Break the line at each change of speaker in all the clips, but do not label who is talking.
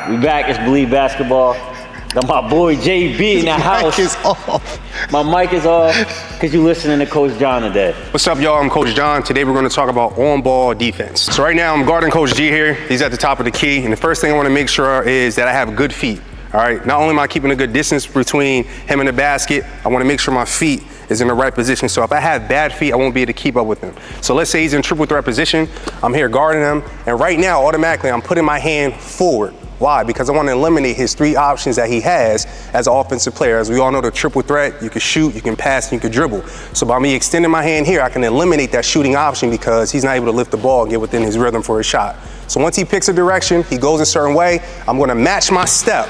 We back, it's Believe Basketball. Got my boy JB in the house.
Mic is off.
My mic is off because you listening to Coach John today.
What's up, y'all? I'm Coach John. Today we're going to talk about on-ball defense. So right now I'm guarding Coach G here. He's at the top of the key. And the first thing I want to make sure is that I have good feet. All right, not only am I keeping a good distance between him and the basket, I want to make sure my feet is in the right position. So if I have bad feet, I won't be able to keep up with him. So let's say he's in triple threat position. I'm here guarding him. And right now, automatically, I'm putting my hand forward. Why? Because I want to eliminate his three options that he has as an offensive player. As we all know, the triple threat, you can shoot, you can pass, and you can dribble. So by me extending my hand here, I can eliminate that shooting option because he's not able to lift the ball and get within his rhythm for a shot. So once he picks a direction, he goes a certain way, I'm going to match my step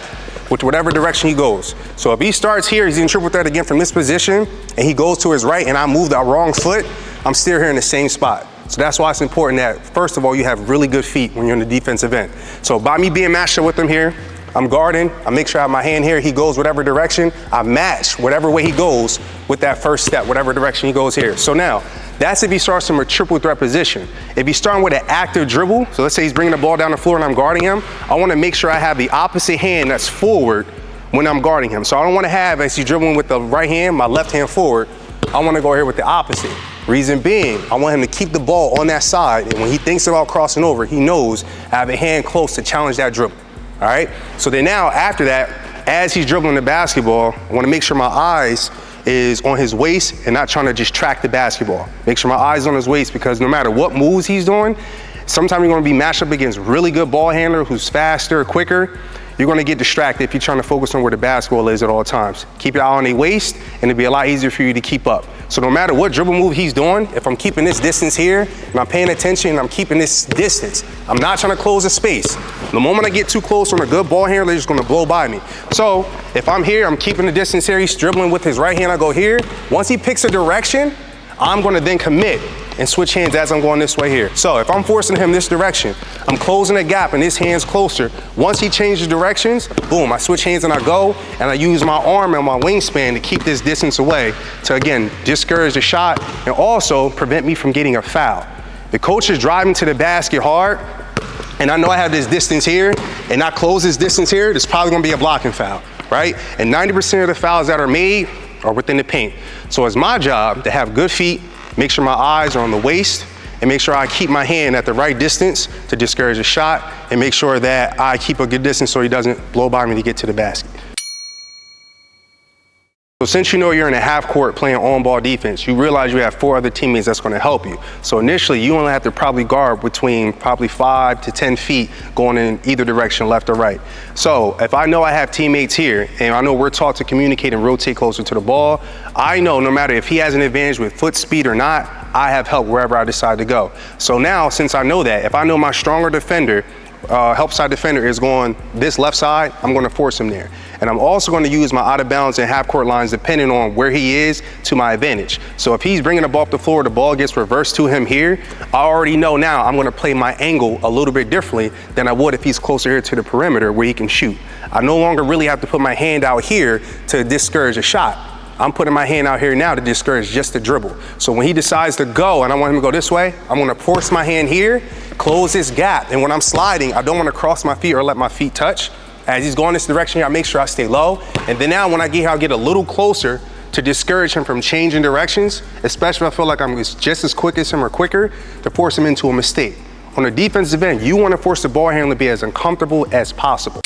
with whatever direction he goes. So if he starts here, he's in triple threat again from this position, and he goes to his right, and I move that wrong foot, I'm still here in the same spot. So that's why it's important that, first of all, you have really good feet when you're in the defensive end. So by me being matched up with him here, I'm guarding, I make sure I have my hand here, he goes whatever direction, I match whatever way he goes with that first step, whatever direction he goes here. So now, that's if he starts from a triple threat position. If he's starting with an active dribble, so let's say he's bringing the ball down the floor and I'm guarding him, I want to make sure I have the opposite hand that's forward when I'm guarding him. So I don't want to have, as he's dribbling with the right hand, my left hand forward, I want to go here with the opposite. Reason being, I want him to keep the ball on that side, and when he thinks about crossing over, he knows I have a hand close to challenge that dribble, all right? So then now, after that, as he's dribbling the basketball, I want to make sure my eyes is on his waist and not trying to just track the basketball. Make sure my eyes on his waist, because no matter what moves he's doing, sometimes you're going to be matched up against really good ball handler who's faster, quicker. You're going to get distracted if you're trying to focus on where the basketball is at all times. Keep your eye on the waist, and it'll be a lot easier for you to keep up. So no matter what dribble move he's doing, if I'm keeping this distance here, and I'm paying attention, and I'm keeping this distance, I'm not trying to close the space. The moment I get too close on a good ball handler, they're just going to blow by me. So if I'm here, I'm keeping the distance here, he's dribbling with his right hand, I go here. Once he picks a direction, I'm going to then commit and switch hands as I'm going this way here. So if I'm forcing him this direction, I'm closing a gap and his hand's closer. Once he changes directions, boom, I switch hands and I go, and I use my arm and my wingspan to keep this distance away to, again, discourage the shot and also prevent me from getting a foul. The coach is driving to the basket hard, and I know I have this distance here, and I close this distance here, there's probably gonna be a blocking foul, right? And 90% of the fouls that are made are within the paint. So it's my job to have good feet, make sure my eyes are on the waist, and make sure I keep my hand at the right distance to discourage a shot, and make sure that I keep a good distance so he doesn't blow by me to get to the basket. So since you know you're in a half court playing on-ball defense, you realize you have 4 other teammates that's going to help you. So initially, you only have to probably guard between probably 5 to 10 feet going in either direction, left or right. So if I know I have teammates here, and I know we're taught to communicate and rotate closer to the ball, I know no matter if he has an advantage with foot speed or not, I have help wherever I decide to go. So now, since I know that, if I know my stronger defender, help side defender is going this left side, I'm going to force him there. And I'm also going to use my out of bounds and half court lines depending on where he is to my advantage. So if he's bringing the ball off the floor, the ball gets reversed to him here, I already know now I'm going to play my angle a little bit differently than I would if he's closer here to the perimeter where he can shoot. I no longer really have to put my hand out here to discourage a shot. I'm putting my hand out here now to discourage just the dribble. So when he decides to go and I want him to go this way, I'm going to force my hand here, close this gap. And when I'm sliding, I don't want to cross my feet or let my feet touch. As he's going this direction here, I make sure I stay low. And then now when I get here, I'll get a little closer to discourage him from changing directions, especially if I feel like I'm just as quick as him or quicker, to force him into a mistake. On the defensive end, you want to force the ball handler to be as uncomfortable as possible.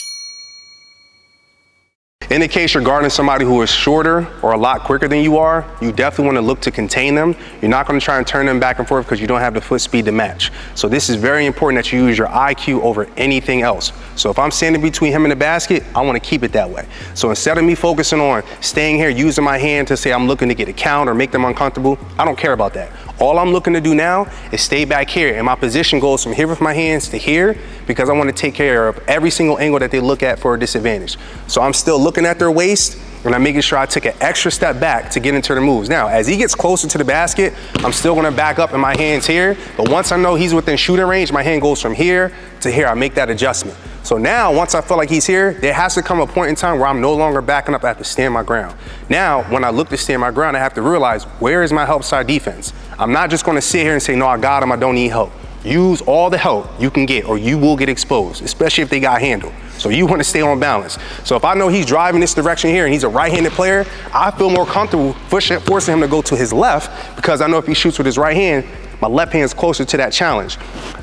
In the case you're guarding somebody who is shorter or a lot quicker than you are, you definitely want to look to contain them. You're not going to try and turn them back and forth because you don't have the foot speed to match. So this is very important that you use your IQ over anything else. So if I'm standing between him and the basket, I want to keep it that way. So instead of me focusing on staying here, using my hand to say I'm looking to get a count or make them uncomfortable, I don't care about that. All I'm looking to do now is stay back here, and my position goes from here with my hands to here because I want to take care of every single angle that they look at for a disadvantage. So I'm still looking at their waist, and I'm making sure I take an extra step back to get into the moves. Now, as he gets closer to the basket, I'm still going to back up in my hands here, but once I know he's within shooting range, my hand goes from here to here. I make that adjustment. So now, once I feel like he's here, there has to come a point in time where I'm no longer backing up, I have to stand my ground. Now, when I look to stand my ground, I have to realize, where is my help side defense? I'm not just gonna sit here and say, no, I got him, I don't need help. Use all the help you can get or you will get exposed, especially if they got handled. So you want to stay on balance. So if I know he's driving this direction here and he's a right-handed player, I feel more comfortable forcing him to go to his left, because I know if he shoots with his right hand, my left hand's closer to that challenge.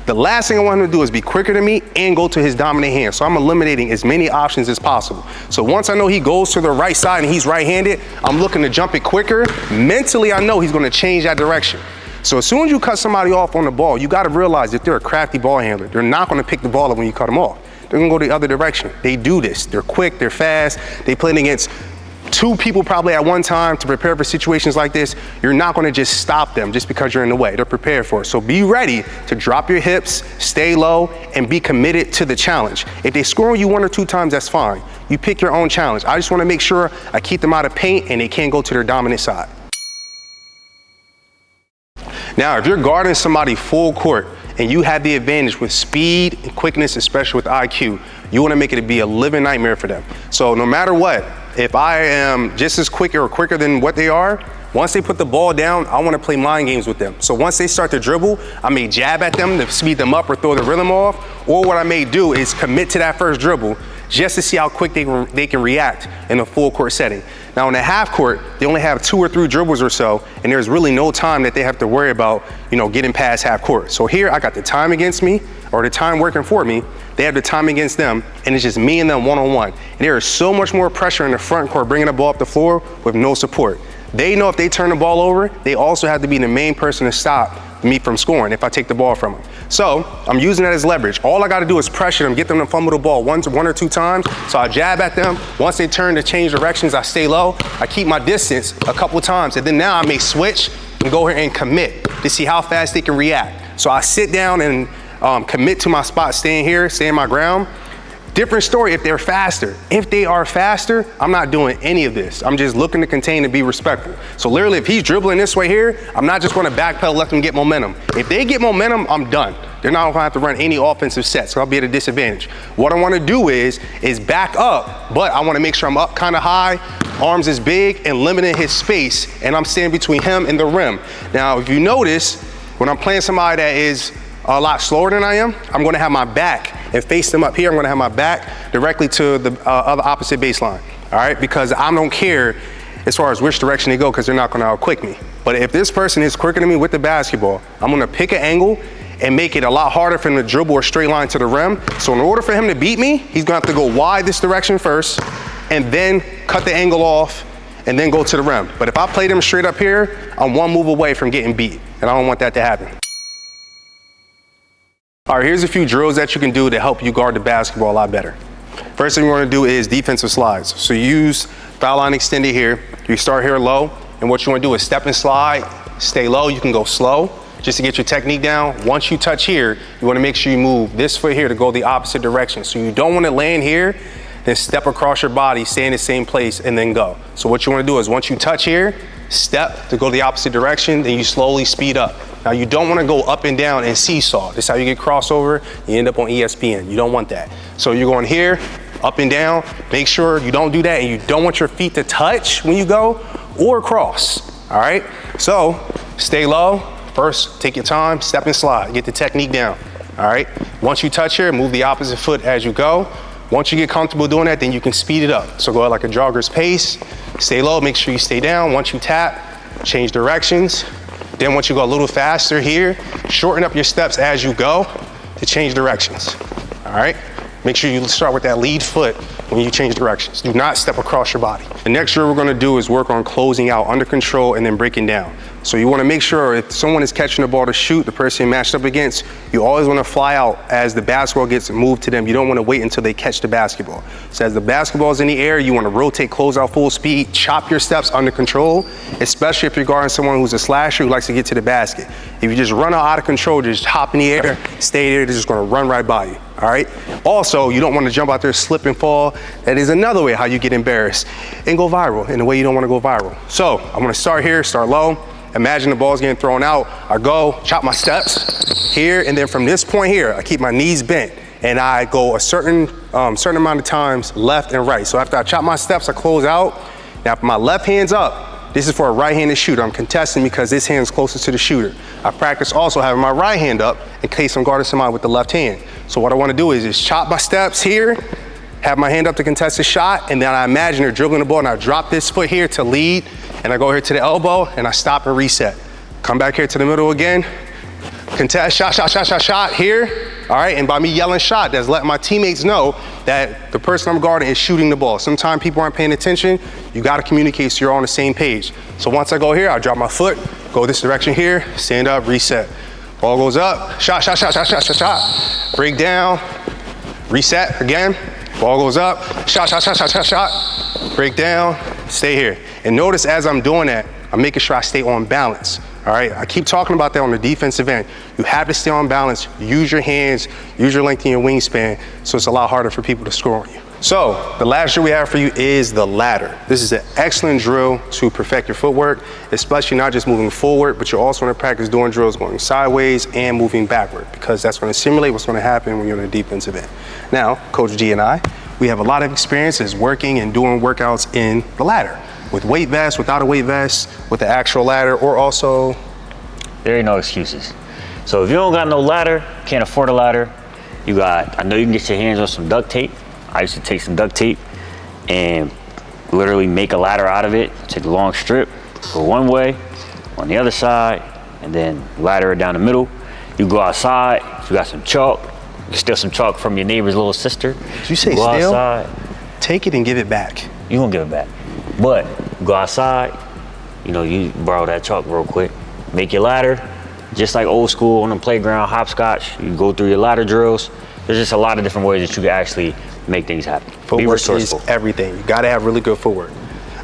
The last thing I want him to do is be quicker than me and go to his dominant hand. So I'm eliminating as many options as possible. So once I know he goes to the right side and he's right-handed, I'm looking to jump it quicker. Mentally, I know he's going to change that direction. So as soon as you cut somebody off on the ball, you got to realize if they're a crafty ball handler, they're not going to pick the ball up when you cut them off. They're going to go the other direction. They do this. They're quick. They're fast. They played against 2 people probably at one time to prepare for situations like this. You're not going to just stop them just because you're in the way. They're prepared for it. So be ready to drop your hips, stay low, and be committed to the challenge. If they score on you 1 or 2 times, that's fine. You pick your own challenge. I just want to make sure I keep them out of paint and they can't go to their dominant side. Now, if you're guarding somebody full court and you have the advantage with speed and quickness, especially with IQ, you want to make it be a living nightmare for them. So no matter what, if I am just as quick or quicker than what they are, once they put the ball down, I want to play mind games with them. So once they start to dribble, I may jab at them to speed them up or throw the rhythm off, or what I may do is commit to that first dribble just to see how quick they can react in a full court setting. Now in the half court, they only have 2 or 3 dribbles or so, and there's really no time that they have to worry about, getting past half court. So here I got the time against me, or the time working for me. They have the time against them, and it's just me and them one-on-one. And there is so much more pressure in the front court bringing the ball up the floor with no support. They know if they turn the ball over, they also have to be the main person to stop me from scoring if I take the ball from them. So I'm using that as leverage. All I got to do is pressure them, get them to fumble the ball 1 or 2 times. So I jab at them. Once they turn to change directions, I stay low. I keep my distance a couple times, and then now I may switch and go here and commit to see how fast they can react. So I sit down and commit to my spot, staying here, staying my ground. Different story if they're faster. If they are faster, I'm not doing any of this. I'm just looking to contain and be respectful. So literally, if he's dribbling this way here, I'm not just going to backpedal, let them get momentum. If they get momentum, I'm done. They're not going to have to run any offensive sets, so I'll be at a disadvantage. What I want to do is back up, but I want to make sure I'm up kind of high, arms is big, and limiting his space, and I'm standing between him and the rim. Now, if you notice, when I'm playing somebody that is a lot slower than I am, I'm going to have my back and face them up here. I'm going to have my back directly to the other opposite baseline, all right? Because I don't care as far as which direction they go, because they're not going to outquick me. But if this person is quicker than me with the basketball, I'm going to pick an angle and make it a lot harder for him to dribble a straight line to the rim. So in order for him to beat me, he's going to have to go wide this direction first and then cut the angle off and then go to the rim. But if I play them straight up here, I'm 1 move away from getting beat, and I don't want that to happen. All right, here's a few drills that you can do to help you guard the basketball a lot better. First thing we want to do is defensive slides. So you use foul line extended here. You start here low, and what you want to do is step and slide, stay low. You can go slow just to get your technique down. Once you touch here, you want to make sure you move this foot here to go the opposite direction. So you don't want to land here, then step across your body, stay in the same place, and then go. So what you want to do is once you touch here, step to go the opposite direction, then you slowly speed up. Now you don't want to go up and down and seesaw. This is how you get crossover. You end up on ESPN. You don't want that. So you're going here, up and down. Make sure you don't do that, and you don't want your feet to touch when you go or cross. All right? So stay low. First, take your time, step and slide. Get the technique down. All right? Once you touch here, move the opposite foot as you go. Once you get comfortable doing that, then you can speed it up. So go at like a jogger's pace. Stay low. Make sure you stay down. Once you tap, change directions. Then once you go a little faster here, shorten up your steps as you go to change directions, all right? Make sure you start with that lead foot when you change directions. Do not step across your body. The next drill we're gonna do is work on closing out under control and then breaking down. So you wanna make sure if someone is catching the ball to shoot, the person matched up against, you always wanna fly out as the basketball gets moved to them. You don't wanna wait until they catch the basketball. So as the basketball is in the air, you wanna rotate, close out full speed, chop your steps under control, especially if you're guarding someone who's a slasher who likes to get to the basket. If you just run out of control, just hop in the air, stay there, they're just gonna run right by you, all right? Also, you don't wanna jump out there, slip and fall. That is another way how you get embarrassed and go viral in a way you don't wanna go viral. So I'm gonna start here, start low. Imagine the ball's getting thrown out. I go, chop my steps here, and then from this point here, I keep my knees bent, and I go a certain amount of times left and right. So after I chop my steps, I close out. Now, if my left hand's up, this is for a right-handed shooter. I'm contesting because this hand's closest to the shooter. I practice also having my right hand up in case I'm guarding somebody with the left hand. So what I want to do is just chop my steps here, have my hand up to contest the shot, and then I imagine they're dribbling the ball, and I drop this foot here to lead, and I go here to the elbow, and I stop and reset. Come back here to the middle again, contest, shot here. All right, and by me yelling shot, that's letting my teammates know that the person I'm guarding is shooting the ball. Sometimes people aren't paying attention. You gotta communicate so you're on the same page. So once I go here, I drop my foot, go this direction here, stand up, reset. Ball goes up, shot. Break down, reset again. Ball goes up, shot. Break down, stay here. And notice as I'm doing that, I'm making sure I stay on balance. All right, I keep talking about that on the defensive end. You have to stay on balance, use your hands, use your length in your wingspan, so it's a lot harder for people to score on you. So the last drill we have for you is the ladder. This is an excellent drill to perfect your footwork, especially not just moving forward, but you're also going to practice doing drills going sideways and moving backward, because that's going to simulate what's going to happen when you're on the defensive end. Now, Coach G and I, we have a lot of experiences working and doing workouts in the ladder. With weight vests, without a weight vest, with the actual ladder, or also...
There ain't no excuses. So if you don't got no ladder, can't afford a ladder, I know you can get your hands on some duct tape. I used to take some duct tape and literally make a ladder out of it, take a long strip, go one way, on the other side, and then ladder it down the middle. You go outside, if you got some chalk, you can steal some chalk from your neighbor's little sister.
Did you say
go
steal?
Outside.
Take it and give it back.
You gonna give it back. But go outside, you borrow that chalk real quick, make your ladder, just like old school on the playground, hopscotch, you go through your ladder drills. There's just a lot of different ways that you can actually make things happen.
Footwork is everything. You gotta have really good footwork.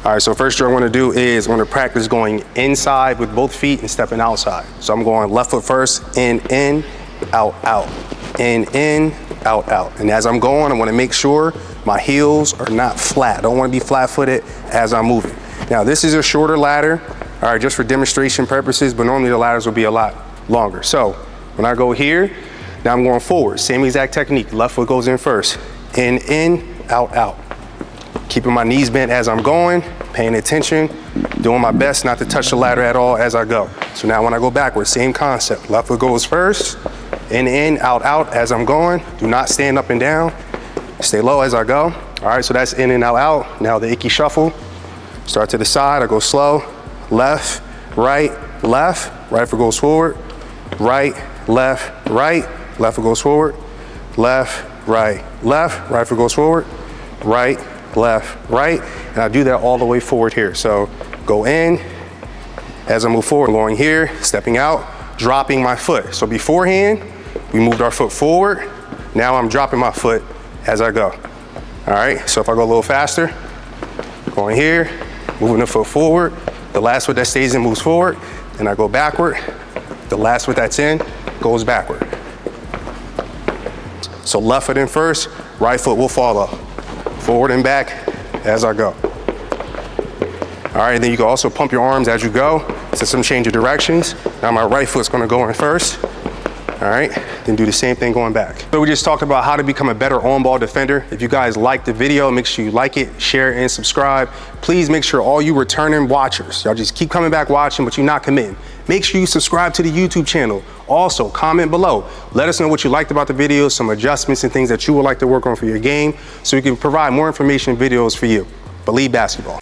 All right, so first drill I'm gonna do is I'm gonna practice going inside with both feet and stepping outside. So I'm going left foot first, in, out, in, out. And as I'm going, I wanna make sure my heels are not flat. I don't wanna be flat-footed as I'm moving. Now, this is a shorter ladder, all right, just for demonstration purposes, but normally the ladders will be a lot longer. So when I go here, now I'm going forward. Same exact technique. Left foot goes in first. In, out. Keeping my knees bent as I'm going, paying attention, doing my best not to touch the ladder at all as I go. So now when I go backwards, same concept. Left foot goes first, in, out as I'm going. Do not stand up and down. Stay low as I go. All right, so that's in and out. Now the icky shuffle. Start to the side, I go slow. Left, right foot goes forward. Right, left, left foot goes forward. Left, right foot goes forward. Right, left, and I do that all the way forward here. So go in, as I move forward, going here, stepping out, dropping my foot. So beforehand, we moved our foot forward. Now I'm dropping my foot as I go. All right, so if I go a little faster, going here, moving the foot forward, the last foot that stays in moves forward, and I go backward. The last foot that's in goes backward. So left foot in first, right foot will follow. Forward and back as I go. All right, then you can also pump your arms as you go. So some change of directions. Now my right foot's gonna go in first. All right, then do the same thing going back. So we just talked about how to become a better on-ball defender. If you guys liked the video, make sure you like it, share, and subscribe. Please make sure all you returning watchers, y'all just keep coming back watching, but you're not committing. Make sure you subscribe to the YouTube channel. Also, comment below. Let us know what you liked about the video, some adjustments and things that you would like to work on for your game, so we can provide more information and videos for you. Believe basketball.